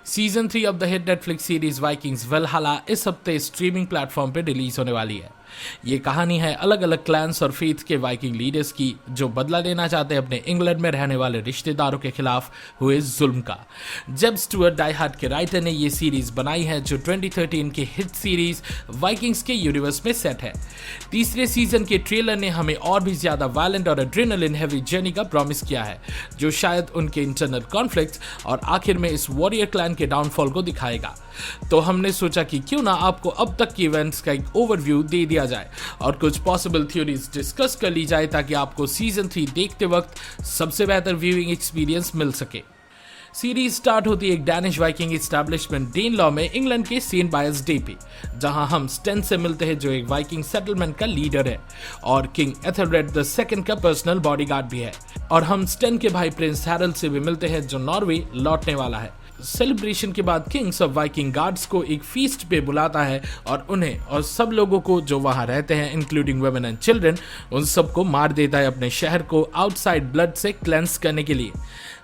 Season 3 of the hit Netflix series Vikings Valhalla इस हफ्ते streaming platform पर release होने वाली है। ये कहानी है अलग अलग क्लैंस और फेथ के वाइकिंग लीडर्स की जो बदला लेना चाहते हैं अपने इंग्लैंड में रहने वाले रिश्तेदारों के खिलाफ हुए जुल्म का। जेब स्टुअर्ट डाइहार्ड के राइटर ने ये सीरीज बनाई है जो 2013 की हिट सीरीज वाइकिंग्स के यूनिवर्स में सेट है। तीसरे सीजन के ट्रेलर ने हमें और भी ज्यादा वायलेंट और एड्रेनलिन हेवी जर्नी का प्रॉमिस किया है जो शायद उनके इंटरनल कॉन्फ्लिक्ट्स और आखिर में इस वॉरियर क्लैन के डाउनफॉल को दिखाएगा। तो हमने सोचा कि क्यों ना आपको अब तक के इवेंट्स का एक ओवरव्यू दे दिया जाए और कुछ पॉसिबल थ्योरीज डिस्कस कर ली जाए ताकि आपको सीजन 3 देखते वक्त सबसे बेहतर व्यूइंग एक्सपीरियंस मिल सके। सीरीज स्टार्ट होती है एक डैनिश वाइकिंग एस्टैब्लिशमेंट डेनलॉ में इंग्लैंड के सेंट बायर्स डे पे, जहां हम स्टेन से मिलते हैं जो एक वाइकिंग सेटलमेंट का लीडर है और किंग एथेलरेड II का पर्सनल बॉडीगार्ड भी है। और हम स्टेन के भाई प्रिंस हैरल्ड से भी मिलते हैं जो नॉर्वे लौटने वाला है। सेलिब्रेशन के बाद किंग्स ऑफ वाइकिंग गार्ड्स को एक फीस्ट पे बुलाता है और उन्हें और सब लोगों को जो वहां रहते हैं इंक्लूडिंग वुमेन एंड चिल्ड्रन उन सबको मार देता है अपने शहर को आउटसाइड ब्लड से क्लेंस करने के लिए।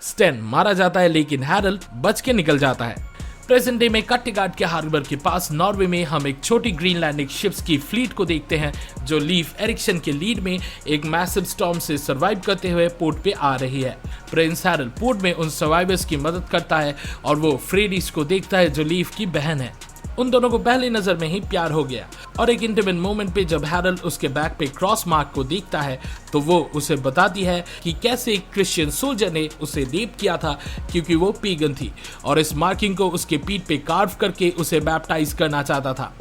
स्टेन मारा जाता है लेकिन हैरल्ड बच के निकल जाता है। प्रेजेंट डे में कट्टेगार्ड के हार्बर के पास नॉर्वे में हम एक छोटी ग्रीनलैंडिक शिप्स की फ्लीट को देखते हैं जो लीफ एरिक्सन के लीड में एक मैसिव स्टॉर्म से सर्वाइव करते हुए पोर्ट पे आ रही है। प्रिंस हैरल्ड पोर्ट में उन सर्वाइवर्स की मदद करता है और वो फ्रेडिस को देखता है जो लीफ की बहन है। उन दोनों को पहली नजर में ही प्यार हो गया और एक इंटीमेट मोमेंट पे जब हैरल्ड उसके बैक पे क्रॉस मार्क को देखता है तो वो उसे बताती है कि कैसे एक क्रिश्चियन सोल्जर ने उसे रेप किया था क्योंकि वो पीगन थी और इस मार्किंग को उसके पीठ पे कार्व करके उसे बैप्टाइज करना चाहता था।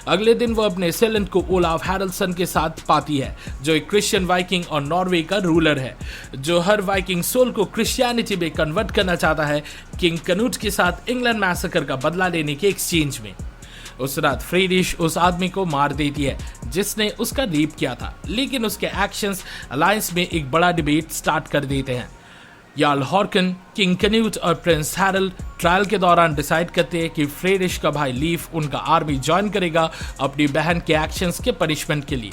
अगले दिन वो अपने सेलेंट को ओलाफ हैरल्डसन के साथ पाती है जो एक क्रिश्चियन वाइकिंग और नॉर्वे का रूलर है जो हर वाइकिंग सोल को क्रिश्चियनिटी में कन्वर्ट करना चाहता है किंग कनूट के साथ इंग्लैंड मैसेकर का बदला लेने के एक्सचेंज में। उस रात फ्रीडिश उस आदमी को मार देती है जिसने उसका रेप किया था, लेकिन उसके एक्शंस अलायंस में एक बड़ा डिबेट स्टार्ट कर देते हैं। यार्ल हॉर्कन, किंग कन्यूट और प्रिंस हैरल्ड ट्रायल के दौरान डिसाइड करते हैं कि फ्रेडिश का भाई लीफ उनका आर्मी ज्वाइन करेगा अपनी बहन के एक्शंस के पनिशमेंट के लिए।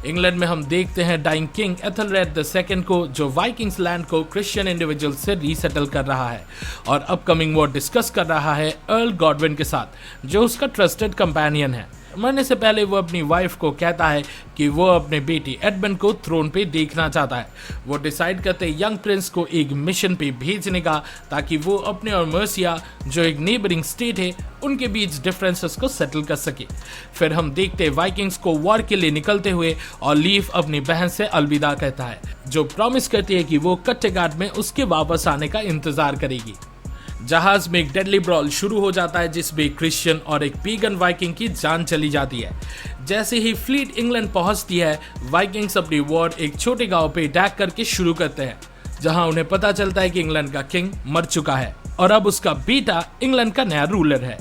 इंग्लैंड में हम देखते हैं डाइंग किंग एथेलरेड II को जो वाइकिंग्स लैंड को क्रिश्चियन इंडिविजुअल से रीसेटल कर रहा है और अपकमिंग वॉर डिस्कस कर रहा है अर्ल गॉडविन के साथ जो उसका ट्रस्टेड कंपेनियन है। मरने से पहले वो अपनी वाइफ को कहता है कि वो अपने बेटी एडमंड को थ्रोन पे देखना चाहता है। वो डिसाइड करते यंग प्रिंस को एक मिशन पे भेजने का ताकि वो अपने और मर्सिया जो एक नेबरिंग स्टेट है उनके बीच डिफरेंसेस को सेटल कर सके। फिर हम देखते वाइकिंग्स को वॉर के लिए निकलते हुए और लीफ अपनी बहन से अलविदा कहता है जो प्रॉमिस करती है कि वो कट्टेगार्ड में उसके वापस आने का इंतजार करेगी। जहाज में एक डेडली ब्रॉल शुरू हो जाता है जिसमें एक क्रिश्चियन और एक पीगन वाइकिंग की जान चली जाती है। जैसे ही फ्लीट इंग्लैंड पहुंचती है वाइकिंग्स अपनी वॉर एक छोटे गांव पे अटैक करके शुरू करते हैं जहां उन्हें पता चलता है कि इंग्लैंड का किंग मर चुका है और अब उसका बेटा इंग्लैंड का नया रूलर है।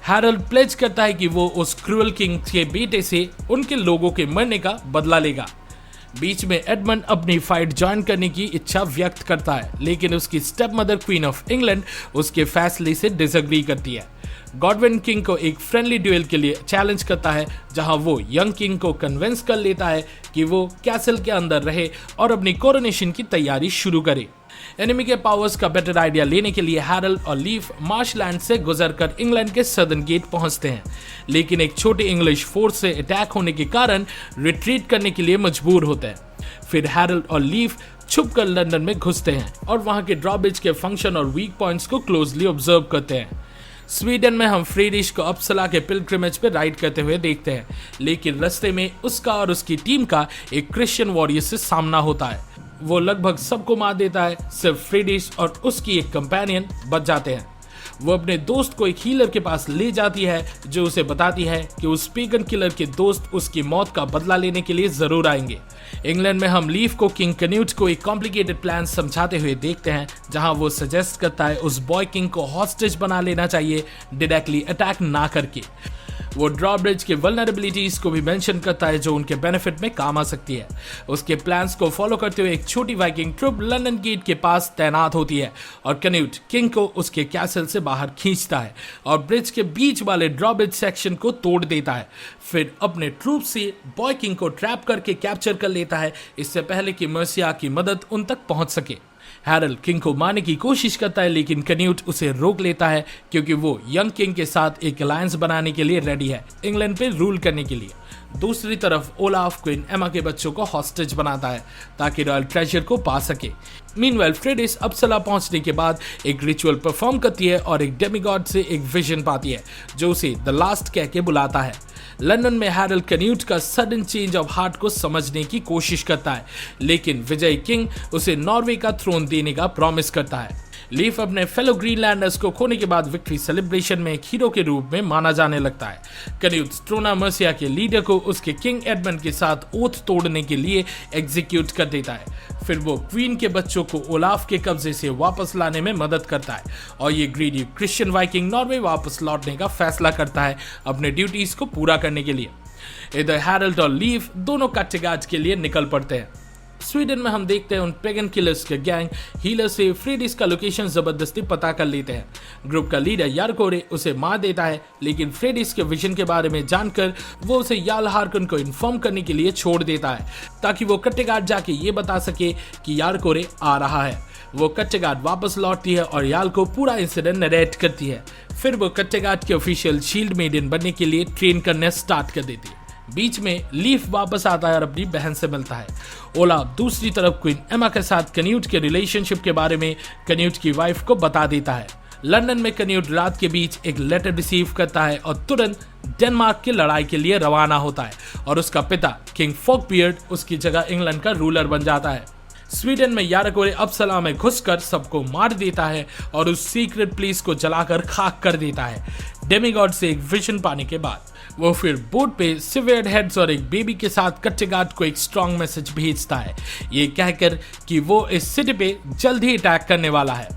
हैरल्ड प्लेज करता है कि वो उस क्रूअल किंग के बेटे से उनके लोगों के मरने का बदला लेगा। बीच में एडमंड अपनी फाइट ज्वाइन करने की इच्छा व्यक्त करता है लेकिन उसकी step mother queen of England उसके फैसले से डिसएग्री करती है। गॉडविन किंग को एक फ्रेंडली ड्यूएल के लिए चैलेंज करता है जहां वो यंग किंग को कन्विंस कर लेता है कि वो कैसल के अंदर रहे और अपनी कोरोनेशन की तैयारी शुरू करे। एनिमी के पावर्स का बेटर आइडिया लेने के लिए हैरल्ड और लीफ मार्शलैंड से गुजरकर इंग्लैंड के सदर्न गेट पहुंचते हैं लेकिन एक छोटे इंग्लिश फोर्स से अटैक होने के कारण रिट्रीट करने के लिए मजबूर होते हैं। फिर हैरल्ड और लीफ छुपकर लंदन में घुसते हैं और वहां के ड्रॉब्रिज के फंक्शन और वीक पॉइंट्स को क्लोजली ऑब्जर्व करते हैं। स्वीडन में हम फ्रीडिश को अपसला के पिलग्रिमेज पे राइड करते हुए देखते हैं लेकिन रास्ते में उसका और उसकी टीम का एक क्रिश्चियन वॉरियर से सामना होता है। वो लगभग सबको मार देता है, सिर्फ फ्रीडिश और उसकी एक कंपेनियन बच जाते हैं। वो अपने दोस्त को एक हीलर के पास ले जाती है जो उसे बताती है कि उस पेगन किलर के दोस्त उसकी मौत का बदला लेने के लिए जरूर आएंगे। इंग्लैंड में हम लीफ को किंग कन्यूट को एक कॉम्प्लिकेटेड प्लान समझाते हुए देखते हैं जहां वो सजेस्ट करता है उस बॉय किंग को हॉस्टेज बना लेना चाहिए डायरेक्टली अटैक ना करके। वो ड्रॉब्रिज के वल्नरेबिलिटीज को भी मेंशन करता है जो उनके बेनिफिट में काम आ सकती है। उसके प्लान्स को फॉलो करते हुए एक छोटी वाइकिंग ट्रुप लंदन गेट के पास तैनात होती है और कन्यूट किंग को उसके कैसल से बाहर खींचता है और ब्रिज के बीच वाले ड्रॉब्रिज सेक्शन को तोड़ देता है। फिर अपने ट्रूप से बॉय किंग को ट्रैप करके कैप्चर कर लेता है इससे पहले कि मर्सिया की मदद उन तक पहुंच सके। हैरल किंग को मारने की कोशिश करता है, लेकिन कन्यूट उसे रोक लेता है क्योंकि वो यंग किंग के साथ एक अलायंस बनाने के लिए रेडी है, इंग्लैंड पे रूल करने के लिए। दूसरी तरफ ओलाफ क्वीन एमा के बच्चों को हॉस्टेज बनाता है ताकि रॉयल ट्रेजर को पा सके। मीनवेल फ्रेडिस अपसला पहुंचने के बाद एक रिचुअल परफॉर्म करती है और एक डेमिगॉड से एक विजन पाती है जो उसे द लास्ट कह के बुलाता है। लंदन में हैरल कन्यूट का सडन चेंज ऑफ हार्ट को समझने की कोशिश करता है, लेकिन विजय किंग उसे नॉर्वे का थ्रोन देने का प्रॉमिस करता है। लीफ अपने फेलो ग्रीनलैंडर्स को खोने के बाद विक्ट्री सेलिब्रेशन में एक हीरो के रूप में माना जाने लगता है। कन्यूट स्ट्रोना मर्सिया के लीडर को उसके किंग एडमंड के साथ ओथ तोड़ने के लिए एग्जीक्यूट कर देता है। फिर वो क्वीन के बच्चों को ओलाफ के कब्जे से वापस लाने में मदद करता है और ये ग्रीडी क्रिश्चियन वाइकिंग नॉर्वे वापस लौटने का फैसला करता है अपने ड्यूटीज को पूरा करने के लिए। इधर हैरल्ड और लीफ दोनों कट्टेगाज के लिए निकल पड़ते हैं। स्वीडन में हम देखते हैं उन पेगन किलर्स के गैंग हीलर से फ्रेडिस का लोकेशन जबरदस्ती पता कर लेते हैं। ग्रुप का लीडर यारकोरे उसे मार देता है, लेकिन फ्रेडिस के विजन के बारे में जानकर वो उसे याल हार्कन को इन्फॉर्म करने के लिए छोड़ देता है ताकि वो कट्टेगाड जाके ये बता सके कि यारकोरे आ रहा है। वो कट्टेगाड वापस लौटती है और याल को पूरा इंसिडेंट नरेट करती है। फिर वो कट्टेगाड के ऑफिशियल शील्ड मेडन बनने के लिए ट्रेन करने स्टार्ट कर देती है। बीच में लीफ वापस आता है और अपनी बहन से मिलता है। ओलाफ दूसरी तरफ क्वीन एमा के साथ कन्यूट के रिलेशनशिप के बारे में कन्यूट की वाइफ को बता देता है। लंदन में कन्यूट रात के बीच एक लेटर रिसीव करता है और तुरंत डेनमार्क की लड़ाई के लिए रवाना होता है और उसका पिता किंग फोकबियर्ड उसकी जगह इंग्लैंड का रूलर बन जाता है। स्वीडन में यारकोरे अपसला में घुसकर सबको मार देता है और उस सीक्रेट प्लेस को जलाकर खाक कर देता है। डेमिगॉड से एक विजन पाने के बाद वो फिर बोट पे सिवियर्ड हेड्स और एक बेबी के साथ कट्टेगाड को एक स्ट्रॉन्ग मैसेज भेजता है, ये कहकर कि वो इस सिटी पे जल्द ही अटैक करने वाला है।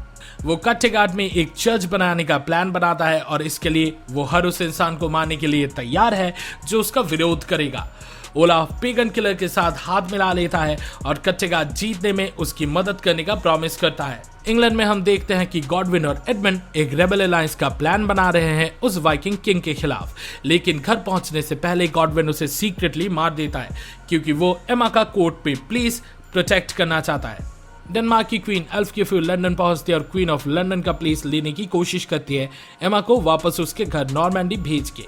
वो कट्टेगाड में एक चर्च बनाने का प्लान बनाता है और इसके लिए वो हर उस इंसान को मारने के लिए तैयार है जो उसका विरोध करेगा। ओलाफ पेगन किलर के साथ हाथ मिला लेता है और कट्टेगाड जीतने में उसकी मदद करने का प्रॉमिस करता है। इंग्लैंड में हम देखते हैं कि गॉडविन और एडमंड एक रेबल अलायंस का प्लान बना रहे हैं उस वाइकिंग किंग के खिलाफ, लेकिन घर पहुंचने से पहले गॉडविन उसे सीक्रेटली मार देता है क्योंकि वो एमा का कोर्ट पे प्लीज प्रोटेक्ट करना चाहता है। डेनमार्क की क्वीन एल्फ की फिर लंदन पहुंचती है और क्वीन ऑफ लंदन का प्लेस लेने की कोशिश करती है एमा को वापस उसके घर नॉर्मैंडी भेज के।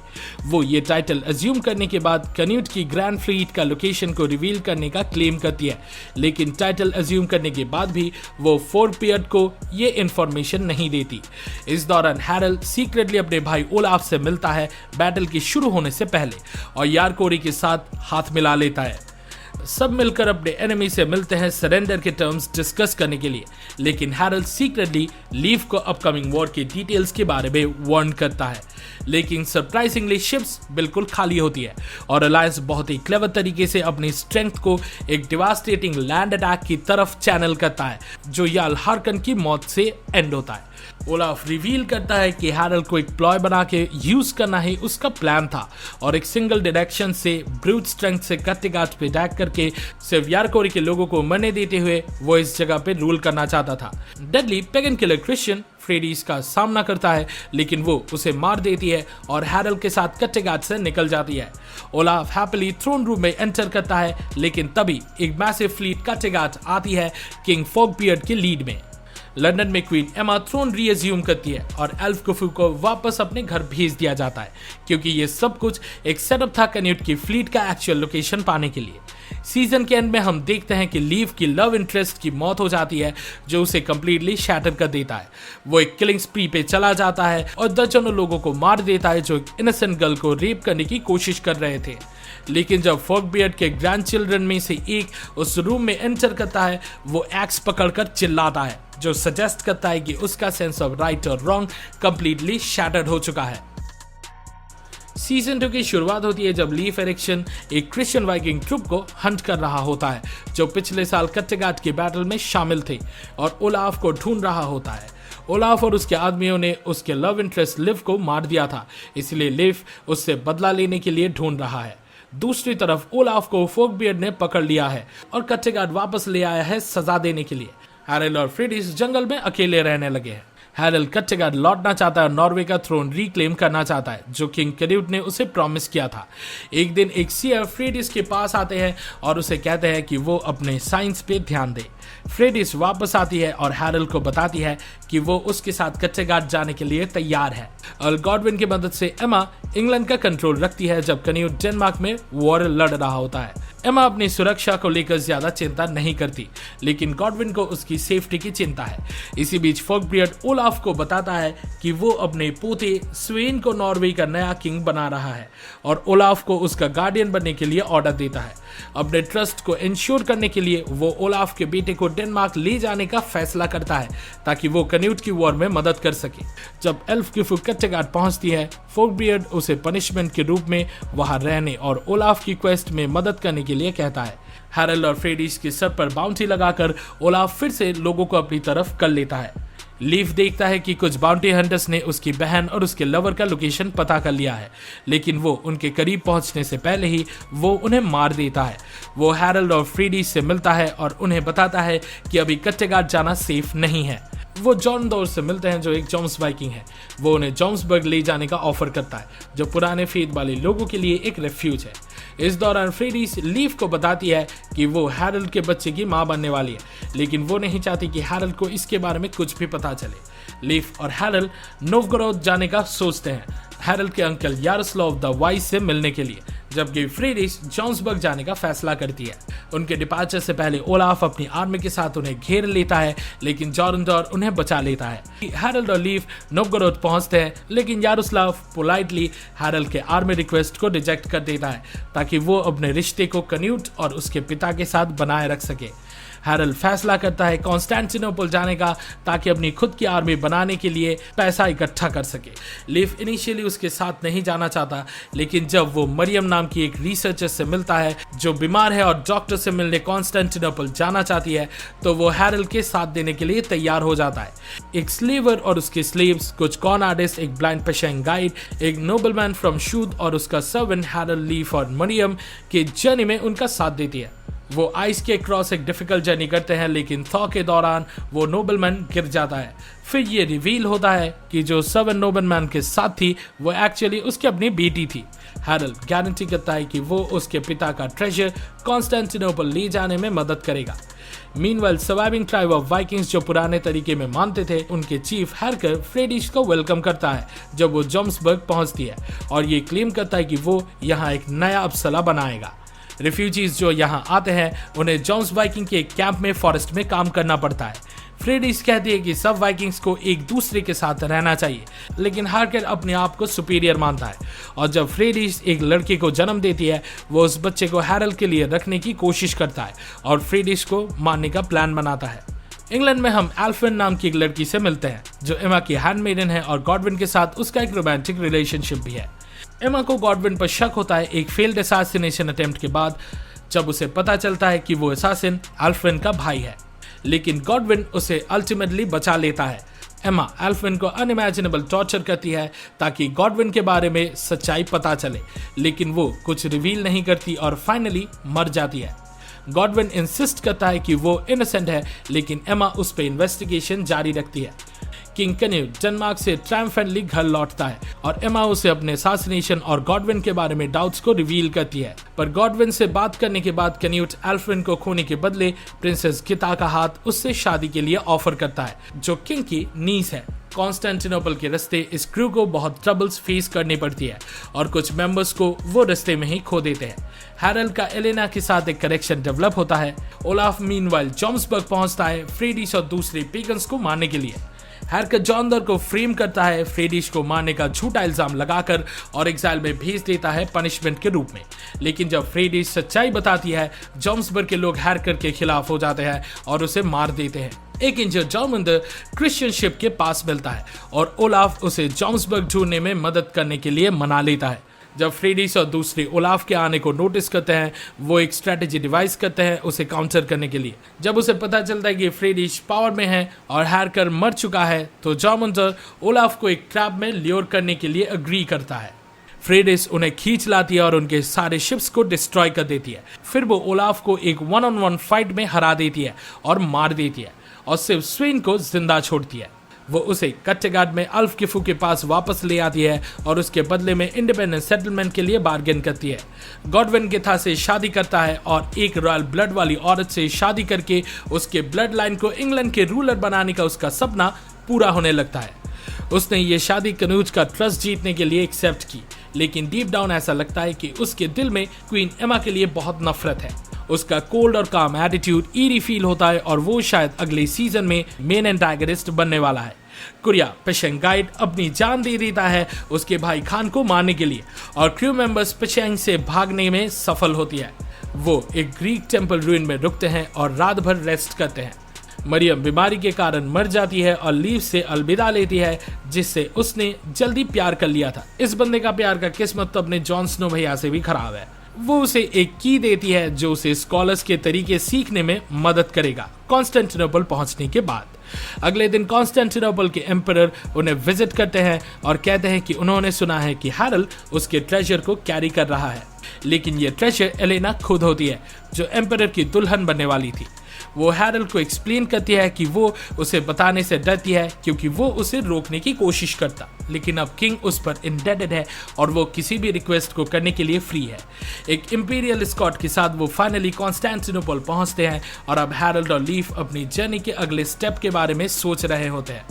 वो ये टाइटल अज्यूम करने के बाद कन्यूट की ग्रैंड फ्लीट का लोकेशन को रिवील करने का क्लेम करती है, लेकिन टाइटल अज्यूम करने के बाद भी वो फोकबियर्ड को ये इन्फॉर्मेशन नहीं देती। इस दौरान हैरल सीक्रेटली अपने भाई ओलाफ से मिलता है बैटल के शुरू होने से पहले और यारकोरे के साथ हाथ मिला लेता है। सब मिलकर अपने एनिमी से मिलते हैं सरेंडर के टर्म्स डिस्कस करने के लिए, लेकिन हैरल सीक्रेटली लीफ को अपकमिंग वॉर के डिटेल्स के बारे में वार्न करता है। लेकिन सरप्राइजिंगली शिप्स बिल्कुल खाली होती है और अलायंस बहुत ही क्लेवर तरीके से अपनी स्ट्रेंथ को एक डिवास्टेटिंग लैंड अटैक की तरफ चैनल करता है जो याल हार्कन की मौत से एंड होता है। ओलाफ रिवील करता है कि हैरल को एक प्लॉय बना के यूज करना ही उसका प्लान था और एक सिंगल डायरेक्शन से ब्रूट स्ट्रेंथ से कट्टेगाड पे अटैक करके सिर्फ यारकोरे के लोगों को मरने देते हुए वो इस जगह पे रूल करना चाहता था। Deadly pagan killer Christian free dish का सामना करता है, लेकिन वो उसे मार देती है और हैरल के साथ कट्टेगाड से निकल जाती है। ओलाफ हैप्पीली थ्रोन रूम में एंटर करता है, लेकिन तभी एक मैसिव फ्लीट कट्टेगाड आती है किंग फोकबियर्ड के लीड में। लंदन में क्वीन एमा थ्रोन रीअज्यूम करती है और एल्फ कुफू को वापस अपने घर भेज दिया जाता है क्योंकि ये सब कुछ एक सेटअप था कन्यूट की फ्लीट का एक्चुअल लोकेशन पाने के लिए। सीजन के एंड में हम देखते हैं कि लीव की लव इंटरेस्ट की मौत हो जाती है जो उसे कंप्लीटली शैटर कर देता है। वो एक किलिंग स्प्री पे चला जाता है और दर्जनों लोगों को मार देता है जो एक इनोसेंट गर्ल को रेप करने की कोशिश कर रहे थे। लेकिन जब फोकबियर्ड के ग्रैंड चिल्ड्रन में से एक उस रूम में एंटर करता है, वो एक्स पकड़कर चिल्लाता है जो सजेस्ट करता है कि उसका सेंस ऑफ राइट और रॉन्ग कंप्लीटली शैटर्ड हो चुका है। सीजन 2 की शुरुआत होती है जब लीफ एरिक्सन एक क्रिश्चियन वाइकिंग ट्रुप को हंट कर रहा होता है जो पिछले साल कट्टेगाड के बैटल में शामिल थे और ओलाफ को ढूंढ रहा होता है। ओलाफ और उसके आदमियों ने उसके लव इंटरेस्ट लिव को मार दिया था, इसलिए लिव उससे बदला लेने के लिए ढूंढ रहा है। दूसरी तरफ ओलाफ को फोकबियर्ड ने पकड़ लिया है और कट्टेगाड वापस ले आया है सजा देने के लिए। हैरल और फ्रेडिस जंगल में अकेले रहने लगे हैं। हैरल कट्टेगार्ड लौटना चाहता है और नॉर्वे का थ्रोन रिक्लेम करना चाहता है, जो किंग कैन्यूट ने उसे प्रॉमिस किया था। एक दिन एक सीयर फ्रेडिस के पास आते हैं और उसे कहते हैं कि वो अपने साइंस पे ध्यान दे। फ्रेडिस वापस आती है और हैरल को बताती है कि वो उसके साथ कट्टेगार्ड जाने के लिए तैयार है। अर्ल गॉडविन की मदद से एमा इंग्लैंड का कंट्रोल रखती है जब कैन्यूट डेनमार्क में वॉर लड़ रहा होता है। एमा अपनी सुरक्षा को लेकर ज्यादा चिंता नहीं करती, लेकिन गॉडविन को उसकी सेफ्टी की चिंता है। इसी बीच फोकबियर्ड ओलाफ को बताता है कि वो अपने पोते स्वेन को नॉर्वे का नया किंग बना रहा है और ओलाफ को उसका गार्डियन बनने के लिए ऑर्डर देता है। अपने ट्रस्ट को इंश्योर करने के लिए वो ओलाफ के बेटे को डेनमार्क ले जाने का फैसला करता है ताकि वो कैन्यूट की वॉर में मदद कर सके। जब एल्फ की फुक कट्टेगार्ड पहुंचती है, फोकबियर्ड उसे पनिशमेंट के रूप में वहां रहने और ओलाफ की क्वेस्ट में मदद करने के लिए कहता है। हैरल और फ्रेडिस के सर पर बाउंटी लगाकर ओलाफ फिर से लोगों को अपनी तरफ कर लेता है। लीफ देखता है कि कुछ बाउंटी हंटर्स ने उसकी बहन और उसके लवर का लोकेशन पता कर लिया है, लेकिन वो उनके करीब पहुंचने से पहले ही वो उन्हें मार देता है। वो हैरल्ड और फ्रेडिस से मिलता है और उन्हें बताता है कि अभी कट्टेगार्ड जाना सेफ नहीं है। वो जॉन डोर से मिलते हैं जो एक जोम्स वाइकिंग है। वो उन्हें जोम्सबर्ग ले जाने का ऑफर करता है, जो पुराने फेथ वाले लोगों के लिए एक रेफ्यूज है। इस दौरान फ्रेडिस लीफ को बताती है कि वो हैरल्ड के बच्चे की मां बनने वाली है, लेकिन वो नहीं चाहती कि हैरल्ड को इसके बारे में कुछ भी पता चले। लीफ और हैरल्ड नोवगोरोड जाने का सोचते हैं, हैरल्ड के अंकल यारोस्लाव द वाइस से मिलने के लिए, जबकि फ्रेडिस जोम्सबर्ग जाने का फैसला करती है। उनके डिपार्चर से पहले ओलाफ अपनी आर्मी के साथ उन्हें घेर लेता है, लेकिन जॉरंडोर उन्हें बचा लेता है। हैरल्ड और लीफ नोवगोरोड पहुंचते हैं, लेकिन यारोस्लाव पोलाइटली हैरल्ड के आर्मी रिक्वेस्ट को रिजेक्ट कर देता है ताकि वो अपने रिश्ते को कैन्यूट और उसके पिता के साथ बनाए रख सके। हैरल्ड फैसला करता है कॉन्स्टेंटिनोपल जाने का ताकि अपनी खुद की आर्मी बनाने के लिए पैसा इकट्ठा कर सके। लीफ इनिशियली उसके साथ नहीं जाना चाहता, लेकिन जब वो मरियम नाम की एक रिसर्चर से मिलता है जो बीमार है और डॉक्टर से मिलने कॉन्स्टेंटिनोपल जाना चाहती है, तो वो हैरल्ड के साथ देने के लिए तैयार हो जाता है। एक स्लेवर और उसके स्लेव्स, कुछ कॉन आर्टिस्ट, एक ब्लाइंड पेशेंट गाइड, एक नोबलमैन फ्रॉम शूद और उसका सर्वेंट हैरल्ड लीफ और मरियम के जर्नी में उनका साथ देती है। वो आइस के क्रॉस एक डिफिकल्ट जर्नी करते हैं, लेकिन थॉ के दौरान वो नोबलमैन गिर जाता है। फिर ये रिवील होता है कि जो सर्वेंट नोबलमैन के साथ थी वो एक्चुअली उसकी अपनी बेटी थी। हैरल्ड गारंटी करता है कि वो उसके पिता का ट्रेजर कॉन्स्टेंटिनोपल ले जाने में मदद करेगा। Meanwhile surviving tribe of Vikings जो पुराने तरीके में मानते थे, उनके चीफ हैरकर फ्रेडिस को वेलकम करता है जब वो जोम्सबर्ग पहुंचती है और ये क्लेम करता है कि वो यहाँ एक नया अपसला बनाएगा। रिफ्यूजीज जो यहाँ आते हैं उन्हें जोम्स वाइकिंग के एक कैंप में फॉरेस्ट में काम करना पड़ता है। फ्रेडिस कहती है कि सब वाइकिंग्स को एक दूसरे के साथ रहना चाहिए, लेकिन हार्कर अपने आप को सुपीरियर मानता है और जब फ्रेडिस एक लड़के को जन्म देती है, वो उस बच्चे को हैरल्ड के लिए रखने की कोशिश करता है और फ्रेडिस को मारने का प्लान बनाता है। इंग्लैंड में हम एल्फिन नाम की एक लड़की से मिलते हैं जो एमा की हैंडमेडन है और गॉडविन के साथ उसका एक रोमांटिक रिलेशनशिप भी है। एमा को गॉडविन पर शक होता है एक फेल्ड असैसिनेशन अटेम्प्ट के बाद, जब उसे पता चलता है कि वो असैसिन एल्फिन का भाई है, लेकिन गॉडविन उसे अल्टीमेटली बचा लेता है। एमा एल्फिन को अनइमेजिनेबल टॉर्चर करती है ताकि गॉडविन के बारे में सच्चाई पता चले, लेकिन वो कुछ रिवील नहीं करती और फाइनली मर जाती है। गॉडविन इंसिस्ट करता है कि वो इनोसेंट है, लेकिन एमा उस पर इन्वेस्टिगेशन जारी रखती है। किंग कैन्यूट डेनमार्क से ट्रायम्फेंटली घर लौटता है और एमा उसे अपने असैसिनेशन और गॉडविन के बारे में डाउट्स को रिवील करती है, पर गॉडविन से बात करने के बाद कैन्यूट एल्फ्रिन को खोने के बदले प्रिंसेस गिता का हाथ उससे शादी के लिए ऑफर करता है, जो किंग की नीस है। कॉन्स्टेंटिनोपल के रास्ते इस क्रू को बहुत ट्रबल्स फेस करनी पड़ती है और कुछ मेंबर्स को वो रास्ते में ही खो देते हैं। हैरल्ड का एलेना के साथ एक कनेक्शन डेवलप होता है। ओलाफ मीनवाइल जोम्सबर्ग पहुंचता है फ्रेडिस और दूसरे पेगन्स को मारने के लिए। हैरकर जॉनडर को फ्रेम करता है फ्रेडिस को मारने का झूठा इल्जाम लगाकर और एग्जाइल में भेज देता है पनिशमेंट के रूप में, लेकिन जब फ्रेडिस सच्चाई बताती है, जोम्सबर्ग के लोग हैरकर के खिलाफ हो जाते हैं और उसे मार देते हैं। एक इंजर्ड जॉर्मंडर क्रिश्चियन शिप के पास मिलता है और ओलाफ उसे जोम्सबर्ग ढूंढने में मदद करने के लिए मना लेता है। जब फ्रेडिस और दूसरे ओलाफ के आने को नोटिस करते हैं, वो एक स्ट्रेटेजी डिवाइस करते हैं उसे काउंटर करने के लिए। जब उसे पता चलता है कि फ्रेडिस पावर में है और हैरकर मर चुका है, तो जॉर्मंडर ओलाफ को एक ट्रैप में ल्योर करने के लिए अग्री करता है। फ्रेडिस उन्हें खींच लाती है और उनके सारे शिप्स को डिस्ट्रॉय कर देती है। फिर वो ओलाफ को एक 1-on-1 फाइट में हरा देती है और मार देती है और सिर्फ स्वेन को जिंदा छोड़ती है। वो उसे कट्टेगाड में अल्फ किफू के पास वापस ले आती है और उसके बदले में इंडिपेंडेंट सेटलमेंट के लिए बार्गेन करती है। गॉडविन गिथा से शादी करता है और एक रॉयल ब्लड वाली औरत से शादी करके उसके ब्लड लाइन को इंग्लैंड के रूलर बनाने का उसका सपना पूरा होने लगता है। उसने ये शादी कनूज का ट्रस्ट जीतने के लिए एक्सेप्ट की, लेकिन डीप डाउन ऐसा लगता है कि उसके दिल में क्वीन एमा के लिए बहुत नफरत है। उसका कोल्ड और काम एटीट्यूड ईरी फील होता है और वो शायद अगले सीजन में मेन एंटागनिस्ट बनने वाला है। कुरिया पेशेंग गाइड अपनी जान दे देता है उसके भाई खान को मारने के लिए और क्रू मेंबर्स पेशेंग से भागने में सफल होती है। वो एक ग्रीक टेंपल रूइन में रुकते हैं और रात भर रेस्ट करते हैं। मरियम बीमारी के कारण मर जाती है और लीव से अलविदा लेती है, जिससे उसने जल्दी प्यार कर लिया था। इस बंदे का प्यार का किस्मत तो अपने जॉन स्नो भैया से भी खराब है। वो उसे एक की देती है जो उसे स्कॉलर्स के तरीके सीखने में मदद करेगा कॉन्स्टेंटिनोपल पहुंचने के बाद। अगले दिन कॉन्स्टेंटिनोपल के एम्परर उन्हें विजिट करते हैं और कहते हैं कि उन्होंने सुना है कि हैरल्ड उसके ट्रेजर को कैरी कर रहा है, लेकिन ये ट्रेजर एलेना खुद होती है जो एम्परर की दुल्हन बनने वाली थी। वो हैरल्ड को एक्सप्लेन करती है कि वो उसे बताने से डरती है क्योंकि वो उसे रोकने की कोशिश करता, लेकिन अब किंग उस पर इंडेटेड है और वो किसी भी रिक्वेस्ट को करने के लिए फ्री है। एक इंपीरियल स्कॉट के साथ वो फाइनली कॉन्स्टेंटिनोपल पहुंचते हैं और अब हैरल्ड और लीफ अपनी जर्नी के अगले स्टेप के बारे में सोच रहे होते हैं।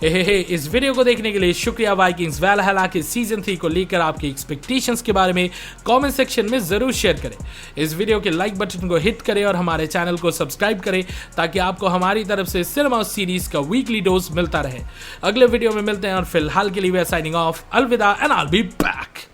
इस वीडियो को देखने के लिए शुक्रिया। वाइकिंग्स वैलहला के सीजन 3 को लेकर आपके एक्सपेक्टेशंस के बारे में कमेंट सेक्शन में जरूर शेयर करें। इस वीडियो के लाइक बटन को हिट करें और हमारे चैनल को सब्सक्राइब करें ताकि आपको हमारी तरफ से सिनेमा सीरीज का वीकली डोज मिलता रहे। अगले वीडियो में मिलते हैं और फिलहाल के लिए वी आर साइनिंग ऑफ। अलविदा and I will be back.